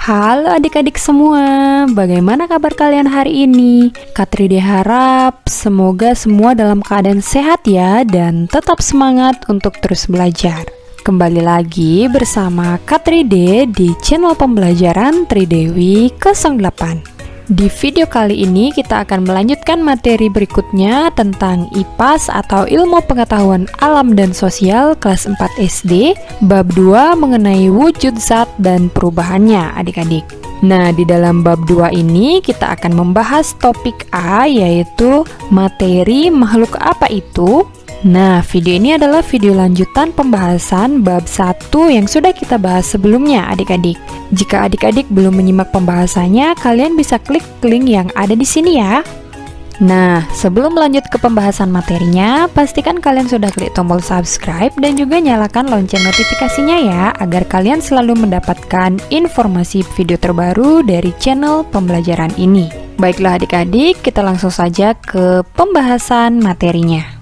Halo adik-adik semua, bagaimana kabar kalian hari ini? Kak Tride harap semoga semua dalam keadaan sehat ya dan tetap semangat untuk terus belajar. Kembali lagi bersama Kak Tride di channel pembelajaran Tridewi 08. Di video kali ini kita akan melanjutkan materi berikutnya tentang IPAS atau Ilmu Pengetahuan Alam dan Sosial kelas 4 SD, bab 2 mengenai wujud zat dan perubahannya adik-adik. Nah, di dalam bab 2 ini kita akan membahas topik A, yaitu materi makhluk apa itu. Nah, video ini adalah video lanjutan pembahasan bab 1 yang sudah kita bahas sebelumnya adik-adik. Jika adik-adik belum menyimak pembahasannya, kalian bisa klik link yang ada di sini ya. Nah, sebelum lanjut ke pembahasan materinya, pastikan kalian sudah klik tombol subscribe dan juga nyalakan lonceng notifikasinya ya, agar kalian selalu mendapatkan informasi video terbaru dari channel pembelajaran ini. Baiklah adik-adik, kita langsung saja ke pembahasan materinya.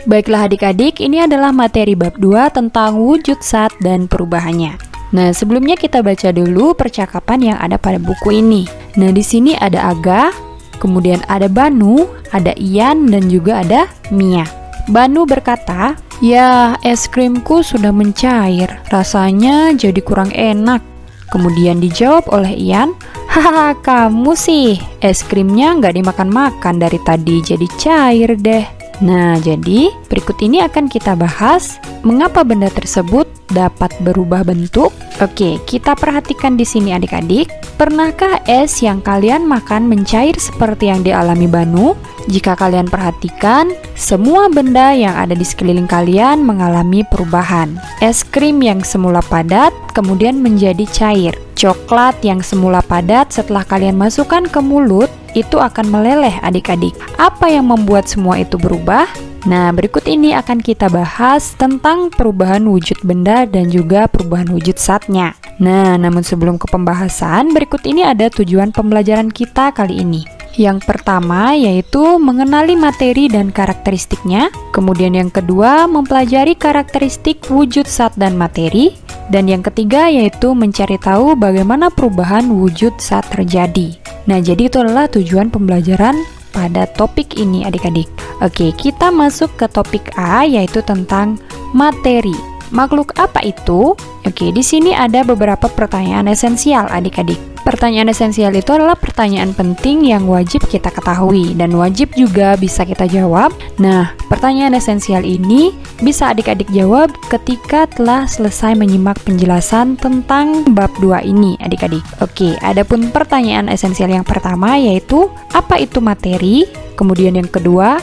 Baiklah adik-adik, ini adalah materi bab 2 tentang wujud zat dan perubahannya. Nah, sebelumnya kita baca dulu percakapan yang ada pada buku ini. Nah, di sini ada Aga, kemudian ada Banu, ada Ian, dan juga ada Mia. Banu berkata, "Ya, es krimku sudah mencair, rasanya jadi kurang enak." Kemudian dijawab oleh Ian, "Hahaha, kamu sih, es krimnya nggak dimakan-makan dari tadi, jadi cair deh." Nah, jadi berikut ini akan kita bahas mengapa benda tersebut dapat berubah bentuk. Oke, kita perhatikan di sini adik-adik. Pernahkah es yang kalian makan mencair seperti yang dialami Banu? Jika kalian perhatikan, semua benda yang ada di sekeliling kalian mengalami perubahan. Es krim yang semula padat kemudian menjadi cair. Coklat yang semula padat setelah kalian masukkan ke mulut itu akan meleleh adik-adik. Apa yang membuat semua itu berubah? Nah, berikut ini akan kita bahas tentang perubahan wujud benda dan juga perubahan wujud zatnya. Nah, namun sebelum ke pembahasan, berikut ini ada tujuan pembelajaran kita kali ini. Yang pertama yaitu mengenali materi dan karakteristiknya. Kemudian yang kedua, mempelajari karakteristik wujud zat dan materi. Dan yang ketiga yaitu mencari tahu bagaimana perubahan wujud zat terjadi. Nah, jadi itu adalah tujuan pembelajaran pada topik ini adik-adik. Oke, kita masuk ke topik A, yaitu tentang materi. Makhluk apa itu? Oke, di sini ada beberapa pertanyaan esensial adik-adik. Pertanyaan esensial itu adalah pertanyaan penting yang wajib kita ketahui dan wajib juga bisa kita jawab. Nah, pertanyaan esensial ini bisa adik-adik jawab ketika telah selesai menyimak penjelasan tentang bab 2 ini adik-adik. Oke, adapun pertanyaan esensial yang pertama yaitu apa itu materi? Kemudian yang kedua,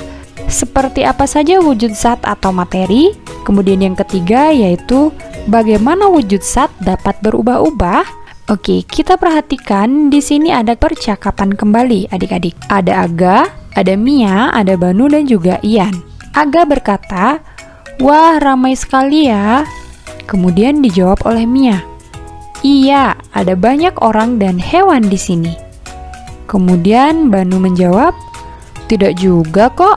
seperti apa saja wujud zat atau materi? Kemudian yang ketiga yaitu bagaimana wujud zat dapat berubah-ubah? Oke, kita perhatikan di sini ada percakapan kembali adik-adik. Ada Aga, ada Mia, ada Banu dan juga Ian. Aga berkata, "Wah, ramai sekali ya." Kemudian dijawab oleh Mia, "Iya, ada banyak orang dan hewan di sini." Kemudian Banu menjawab, "Tidak juga kok.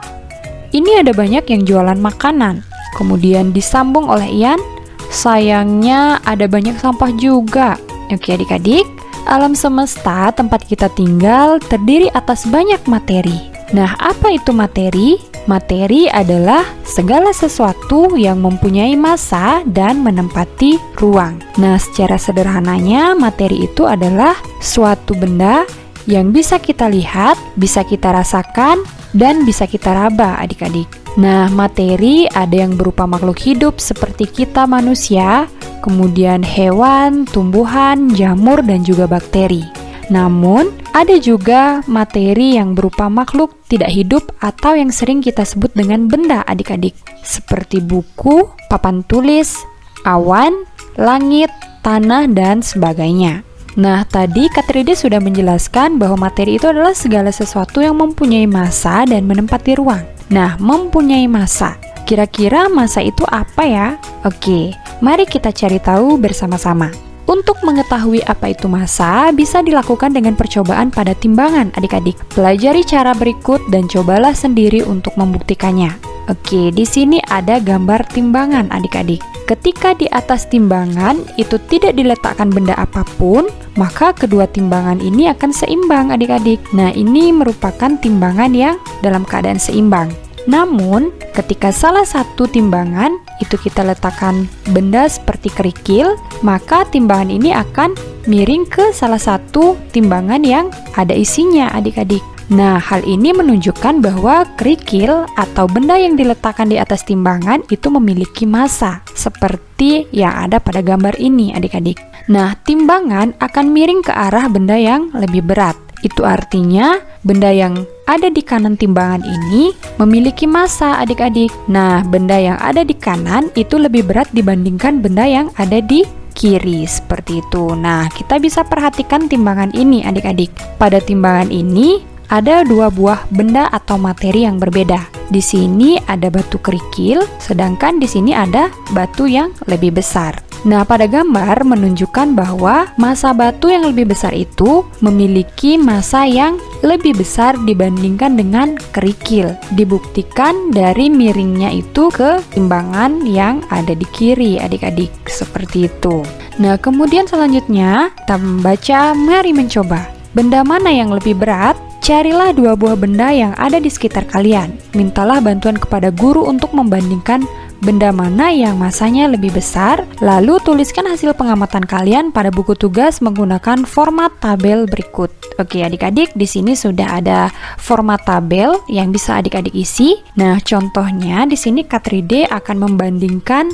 Ini ada banyak yang jualan makanan." Kemudian disambung oleh Ian, "Sayangnya ada banyak sampah juga." Oke adik-adik, alam semesta tempat kita tinggal terdiri atas banyak materi. Nah, apa itu materi? Materi adalah segala sesuatu yang mempunyai massa dan menempati ruang. Nah, secara sederhananya, materi itu adalah suatu benda yang bisa kita lihat, bisa kita rasakan, dan bisa kita raba adik-adik. Nah, materi ada yang berupa makhluk hidup seperti kita manusia, kemudian hewan, tumbuhan, jamur, dan juga bakteri. Namun, ada juga materi yang berupa makhluk tidak hidup atau yang sering kita sebut dengan benda adik-adik, seperti buku, papan tulis, awan, langit, tanah, dan sebagainya. Nah, tadi Kak Tride sudah menjelaskan bahwa materi itu adalah segala sesuatu yang mempunyai massa dan menempati ruang. Nah, mempunyai massa. Kira-kira massa itu apa ya? Oke, mari kita cari tahu bersama-sama. Untuk mengetahui apa itu massa, bisa dilakukan dengan percobaan pada timbangan adik-adik. Pelajari cara berikut dan cobalah sendiri untuk membuktikannya. Oke, di sini ada gambar timbangan adik-adik. Ketika di atas timbangan itu tidak diletakkan benda apapun, maka kedua timbangan ini akan seimbang adik-adik. Nah, ini merupakan timbangan yang dalam keadaan seimbang. Namun, ketika salah satu timbangan itu kita letakkan benda seperti kerikil, maka timbangan ini akan miring ke salah satu timbangan yang ada isinya adik-adik. Nah, hal ini menunjukkan bahwa kerikil atau benda yang diletakkan di atas timbangan itu memiliki massa, seperti yang ada pada gambar ini adik-adik. Nah, timbangan akan miring ke arah benda yang lebih berat. Itu artinya benda yang ada di kanan timbangan ini memiliki massa adik-adik. Nah, benda yang ada di kanan itu lebih berat dibandingkan benda yang ada di kiri, seperti itu. Nah, kita bisa perhatikan timbangan ini adik-adik. Pada timbangan ini ada dua buah benda atau materi yang berbeda. Di sini ada batu kerikil, sedangkan di sini ada batu yang lebih besar. Nah, pada gambar menunjukkan bahwa massa batu yang lebih besar itu memiliki massa yang lebih besar dibandingkan dengan kerikil. Dibuktikan dari miringnya itu ke timbangan yang ada di kiri, adik-adik. Seperti itu. Nah, kemudian selanjutnya kita membaca, mari mencoba. Benda mana yang lebih berat? Carilah dua buah benda yang ada di sekitar kalian. Mintalah bantuan kepada guru untuk membandingkan benda mana yang massanya lebih besar. Lalu tuliskan hasil pengamatan kalian pada buku tugas menggunakan format tabel berikut. Oke, adik-adik, di sini sudah ada format tabel yang bisa adik-adik isi. Nah, contohnya di sini Kak Tride akan membandingkan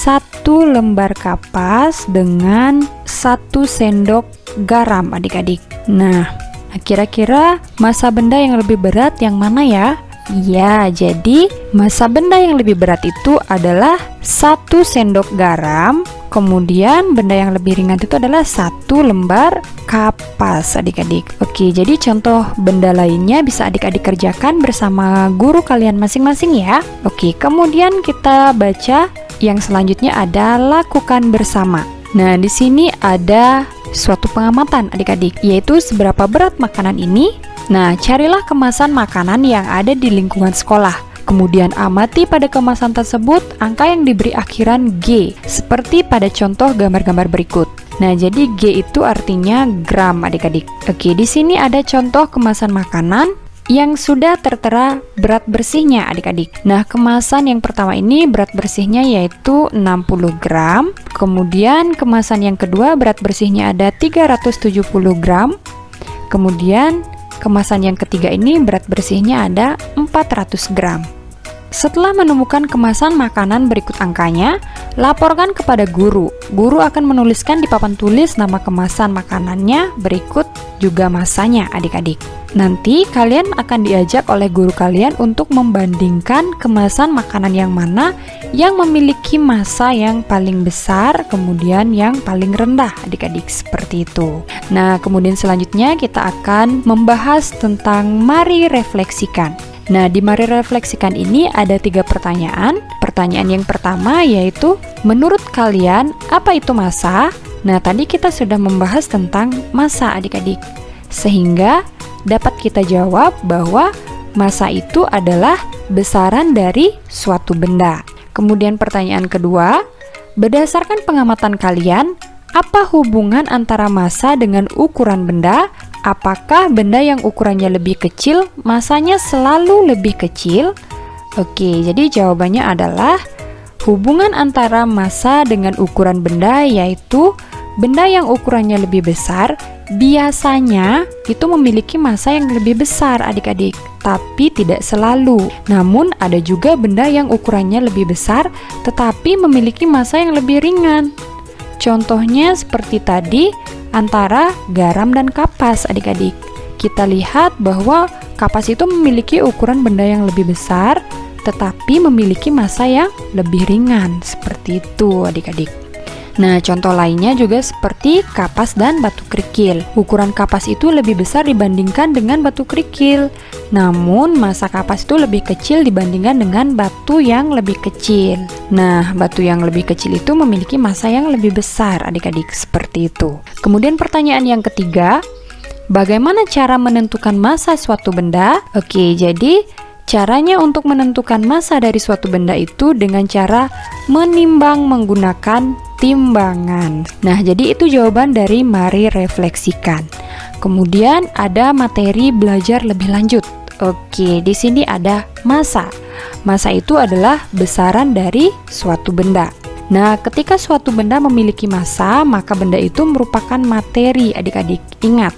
1 lembar kapas dengan 1 sendok garam, adik-adik. Nah, kira-kira massa benda yang lebih berat yang mana ya? Ya, jadi massa benda yang lebih berat itu adalah 1 sendok garam. Kemudian benda yang lebih ringan itu adalah 1 lembar kapas, adik-adik. Oke, jadi contoh benda lainnya bisa adik-adik kerjakan bersama guru kalian masing-masing ya. Oke, kemudian kita baca yang selanjutnya ada lakukan bersama. Nah, di sini ada suatu pengamatan adik-adik, yaitu seberapa berat makanan ini. Nah, carilah kemasan makanan yang ada di lingkungan sekolah. Kemudian amati pada kemasan tersebut angka yang diberi akhiran G, seperti pada contoh gambar-gambar berikut. Nah, jadi G itu artinya gram, adik-adik. Oke, di sini ada contoh kemasan makanan yang sudah tertera berat bersihnya, adik-adik. Nah, kemasan yang pertama ini berat bersihnya yaitu 60 gram. Kemudian kemasan yang kedua berat bersihnya ada 370 gram. Kemudian kemasan yang ketiga ini berat bersihnya ada 400 gram. Setelah menemukan kemasan makanan berikut angkanya, laporkan kepada guru. Guru akan menuliskan di papan tulis nama kemasan makanannya berikut juga massanya, adik-adik. Nanti kalian akan diajak oleh guru kalian untuk membandingkan kemasan makanan yang mana yang memiliki massa yang paling besar, kemudian yang paling rendah, adik-adik, seperti itu. Nah, kemudian selanjutnya kita akan membahas tentang mari refleksikan. Nah, di mari refleksikan ini ada 3 pertanyaan. Pertanyaan yang pertama yaitu, menurut kalian apa itu massa? Nah, tadi kita sudah membahas tentang massa, adik-adik. Sehingga dapat kita jawab bahwa massa itu adalah besaran dari suatu benda. Kemudian pertanyaan kedua, berdasarkan pengamatan kalian, apa hubungan antara massa dengan ukuran benda? Apakah benda yang ukurannya lebih kecil, massanya selalu lebih kecil? Oke, jadi jawabannya adalah hubungan antara massa dengan ukuran benda, yaitu benda yang ukurannya lebih besar biasanya itu memiliki massa yang lebih besar, adik-adik, tapi tidak selalu. Namun ada juga benda yang ukurannya lebih besar tetapi memiliki massa yang lebih ringan. Contohnya seperti tadi antara garam dan kapas, adik-adik. Kita lihat bahwa kapas itu memiliki ukuran benda yang lebih besar tetapi memiliki massa yang lebih ringan, seperti itu, adik-adik. Nah, contoh lainnya juga seperti kapas dan batu kerikil. Ukuran kapas itu lebih besar dibandingkan dengan batu kerikil. Namun, massa kapas itu lebih kecil dibandingkan dengan batu yang lebih kecil. Nah, batu yang lebih kecil itu memiliki massa yang lebih besar, adik-adik, seperti itu. Kemudian pertanyaan yang ketiga, bagaimana cara menentukan massa suatu benda? Oke, jadi Caranya untuk menentukan massa dari suatu benda itu dengan cara menimbang menggunakan timbangan. Nah, jadi itu jawaban dari mari refleksikan. Kemudian ada materi belajar lebih lanjut. Oke, di sini ada massa. Massa itu adalah besaran dari suatu benda. Nah, ketika suatu benda memiliki massa, maka benda itu merupakan materi, adik-adik. Ingat,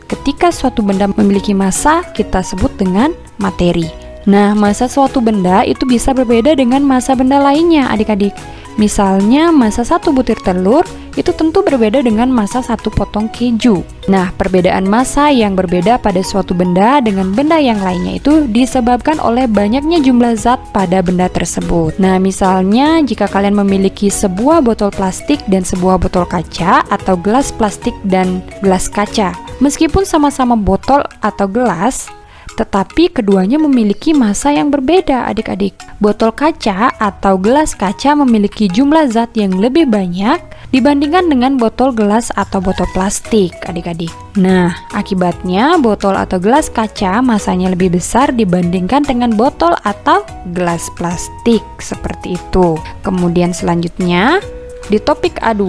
ketika suatu benda memiliki massa, kita sebut dengan materi. Nah, massa suatu benda itu bisa berbeda dengan massa benda lainnya, adik-adik. Misalnya, massa satu butir telur itu tentu berbeda dengan massa satu potong keju. Nah, perbedaan massa yang berbeda pada suatu benda dengan benda yang lainnya itu disebabkan oleh banyaknya jumlah zat pada benda tersebut. Nah, misalnya jika kalian memiliki sebuah botol plastik dan sebuah botol kaca, atau gelas plastik dan gelas kaca, meskipun sama-sama botol atau gelas, tetapi keduanya memiliki massa yang berbeda, adik-adik. Botol kaca atau gelas kaca memiliki jumlah zat yang lebih banyak dibandingkan dengan botol gelas atau botol plastik, adik-adik. Nah, akibatnya botol atau gelas kaca massanya lebih besar dibandingkan dengan botol atau gelas plastik, seperti itu. Kemudian selanjutnya, di topik A2,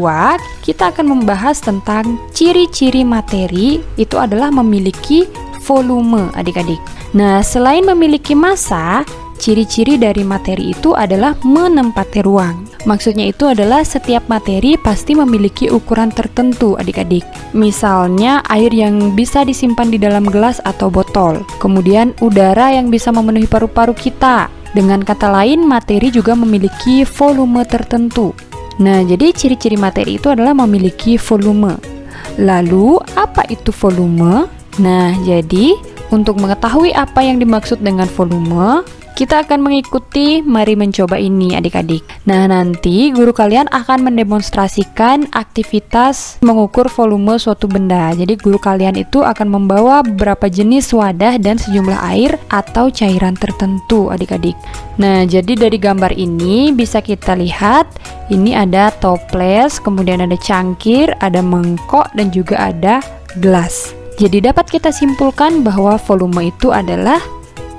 kita akan membahas tentang ciri-ciri materi itu adalah memiliki volume, adik-adik. Nah, selain memiliki massa, ciri-ciri dari materi itu adalah menempati ruang. Maksudnya itu adalah setiap materi pasti memiliki ukuran tertentu, adik-adik. Misalnya air yang bisa disimpan di dalam gelas atau botol. Kemudian udara yang bisa memenuhi paru-paru kita. Dengan kata lain, materi juga memiliki volume tertentu. Nah, jadi ciri-ciri materi itu adalah memiliki volume. Lalu, apa itu volume? Nah, jadi untuk mengetahui apa yang dimaksud dengan volume, kita akan mengikuti mari mencoba ini, adik-adik. Nah, nanti guru kalian akan mendemonstrasikan aktivitas mengukur volume suatu benda. Jadi guru kalian itu akan membawa beberapa jenis wadah dan sejumlah air atau cairan tertentu, adik-adik. Nah, jadi dari gambar ini bisa kita lihat ini ada toples, kemudian ada cangkir, ada mangkok, dan juga ada gelas. Jadi dapat kita simpulkan bahwa volume itu adalah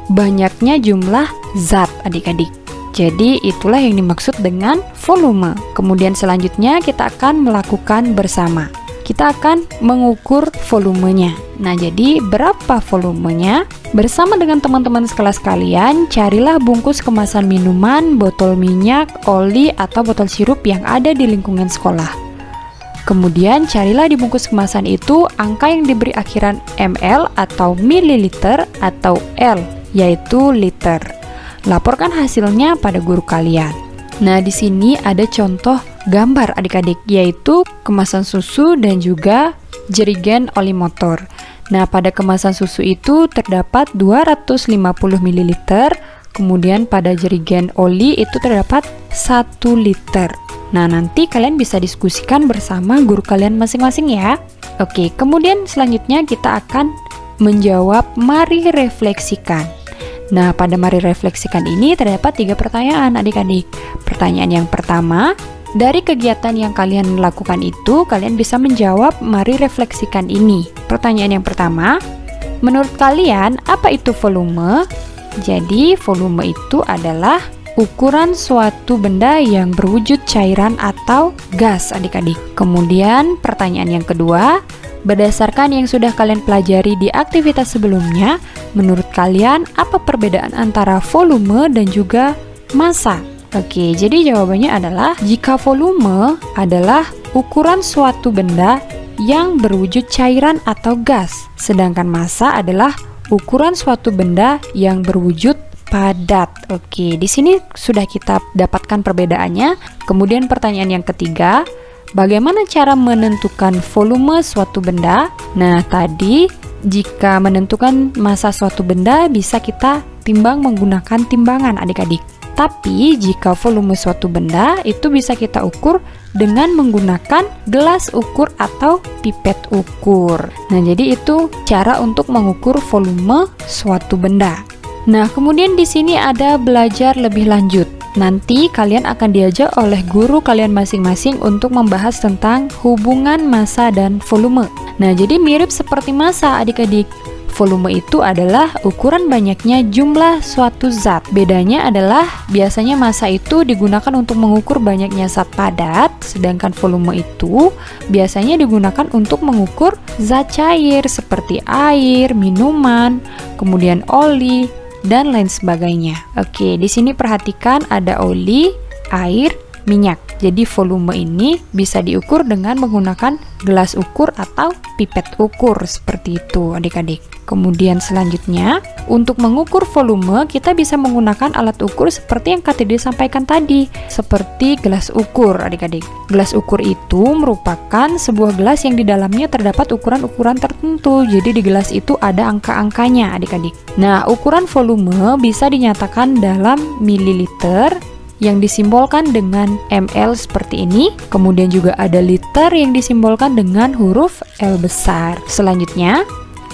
banyaknya jumlah zat, adik-adik. Jadi itulah yang dimaksud dengan volume. Kemudian selanjutnya kita akan melakukan bersama. Kita akan mengukur volumenya. Nah, jadi berapa volumenya? Bersama dengan teman-teman sekelas kalian, carilah bungkus kemasan minuman, botol minyak, oli, atau botol sirup yang ada di lingkungan sekolah. Kemudian carilah di bungkus kemasan itu angka yang diberi akhiran ml atau mililiter atau L, yaitu liter. Laporkan hasilnya pada guru kalian. Nah, di sini ada contoh gambar, adik-adik, yaitu kemasan susu dan juga jerigen oli motor. Nah, pada kemasan susu itu terdapat 250 ml, kemudian pada jerigen oli itu terdapat 1 liter. Nah, nanti kalian bisa diskusikan bersama guru kalian masing-masing ya. Oke, kemudian selanjutnya kita akan menjawab mari refleksikan. Nah, pada mari refleksikan ini terdapat 3 pertanyaan, adik-adik. Pertanyaan yang pertama, dari kegiatan yang kalian lakukan itu, kalian bisa menjawab mari refleksikan ini. Pertanyaan yang pertama, menurut kalian apa itu volume? Jadi, volume itu adalah ukuran suatu benda yang berwujud cairan atau gas, adik-adik. Kemudian pertanyaan yang kedua, berdasarkan yang sudah kalian pelajari di aktivitas sebelumnya, menurut kalian apa perbedaan antara volume dan juga massa? Oke, jadi jawabannya adalah jika volume adalah ukuran suatu benda yang berwujud cairan atau gas, sedangkan massa adalah ukuran suatu benda yang berwujud padat. Oke, di sini sudah kita dapatkan perbedaannya. Kemudian pertanyaan yang ketiga, bagaimana cara menentukan volume suatu benda? Nah, tadi jika menentukan massa suatu benda bisa kita timbang menggunakan timbangan, adik-adik. Tapi jika volume suatu benda itu bisa kita ukur dengan menggunakan gelas ukur atau pipet ukur. Nah, jadi itu cara untuk mengukur volume suatu benda. Nah, kemudian di sini ada belajar lebih lanjut. Nanti kalian akan diajak oleh guru kalian masing-masing untuk membahas tentang hubungan massa dan volume. Nah, jadi mirip seperti massa, adik-adik. Volume itu adalah ukuran banyaknya jumlah suatu zat. Bedanya adalah biasanya massa itu digunakan untuk mengukur banyaknya zat padat, sedangkan volume itu biasanya digunakan untuk mengukur zat cair seperti air, minuman, kemudian oli, dan lain sebagainya. Oke, di sini perhatikan ada oli, air, minyak. Jadi volume ini bisa diukur dengan menggunakan gelas ukur atau pipet ukur seperti itu adik-adik. Kemudian selanjutnya, untuk mengukur volume kita bisa menggunakan alat ukur seperti yang Kak Tridi sampaikan tadi, seperti gelas ukur adik-adik. Gelas ukur itu merupakan sebuah gelas yang di dalamnya terdapat ukuran-ukuran tertentu. Jadi di gelas itu ada angka-angkanya adik-adik. Nah, ukuran volume bisa dinyatakan dalam mililiter yang disimbolkan dengan ml seperti ini. Kemudian juga ada liter yang disimbolkan dengan huruf L besar. Selanjutnya,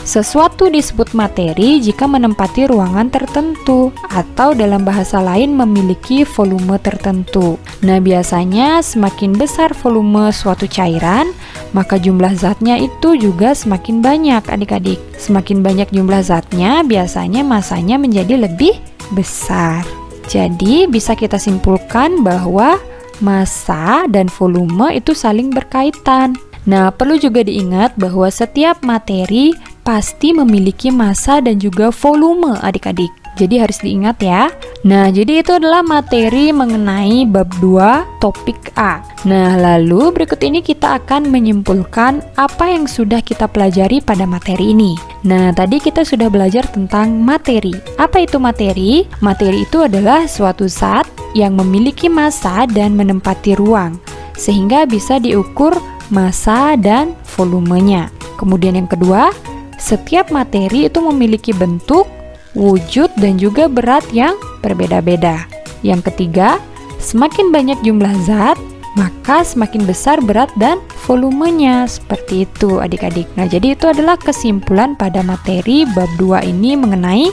sesuatu disebut materi jika menempati ruangan tertentu atau dalam bahasa lain memiliki volume tertentu. Nah, biasanya semakin besar volume suatu cairan, maka jumlah zatnya itu juga semakin banyak adik-adik. Semakin banyak jumlah zatnya, biasanya massanya menjadi lebih besar. Jadi bisa kita simpulkan bahwa massa dan volume itu saling berkaitan. Nah, perlu juga diingat bahwa setiap materi pasti memiliki massa dan juga volume adik-adik. Jadi harus diingat ya. Nah, jadi itu adalah materi mengenai bab 2 topik A. Nah, lalu berikut ini kita akan menyimpulkan apa yang sudah kita pelajari pada materi ini. Nah, tadi kita sudah belajar tentang materi. Apa itu materi? Materi itu adalah suatu zat yang memiliki massa dan menempati ruang, sehingga bisa diukur massa dan volumenya. Kemudian yang kedua, setiap materi itu memiliki bentuk, wujud, dan juga berat yang berbeda-beda. Yang ketiga, semakin banyak jumlah zat, maka semakin besar berat dan volumenya. Seperti itu adik-adik. Nah, jadi itu adalah kesimpulan pada materi bab 2 ini mengenai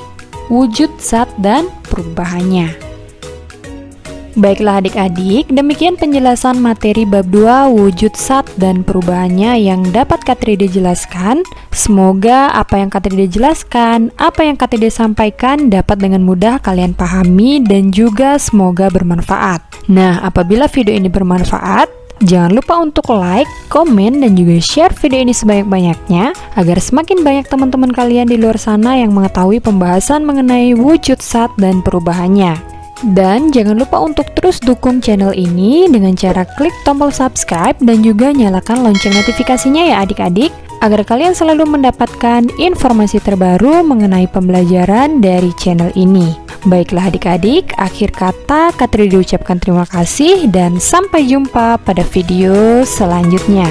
wujud zat dan perubahannya. Baiklah adik-adik, demikian penjelasan materi bab 2 wujud zat dan perubahannya yang dapat Kak Tridi jelaskan. Semoga apa yang Kak Tridi jelaskan, apa yang Kak Tridi sampaikan dapat dengan mudah kalian pahami dan juga semoga bermanfaat. Nah, apabila video ini bermanfaat, jangan lupa untuk like, komen, dan juga share video ini sebanyak-banyaknya agar semakin banyak teman-teman kalian di luar sana yang mengetahui pembahasan mengenai wujud zat dan perubahannya. Dan jangan lupa untuk terus dukung channel ini dengan cara klik tombol subscribe dan juga nyalakan lonceng notifikasinya ya adik-adik, agar kalian selalu mendapatkan informasi terbaru mengenai pembelajaran dari channel ini. Baiklah adik-adik, akhir kata Kak Tridi ucapkan terima kasih dan sampai jumpa pada video selanjutnya.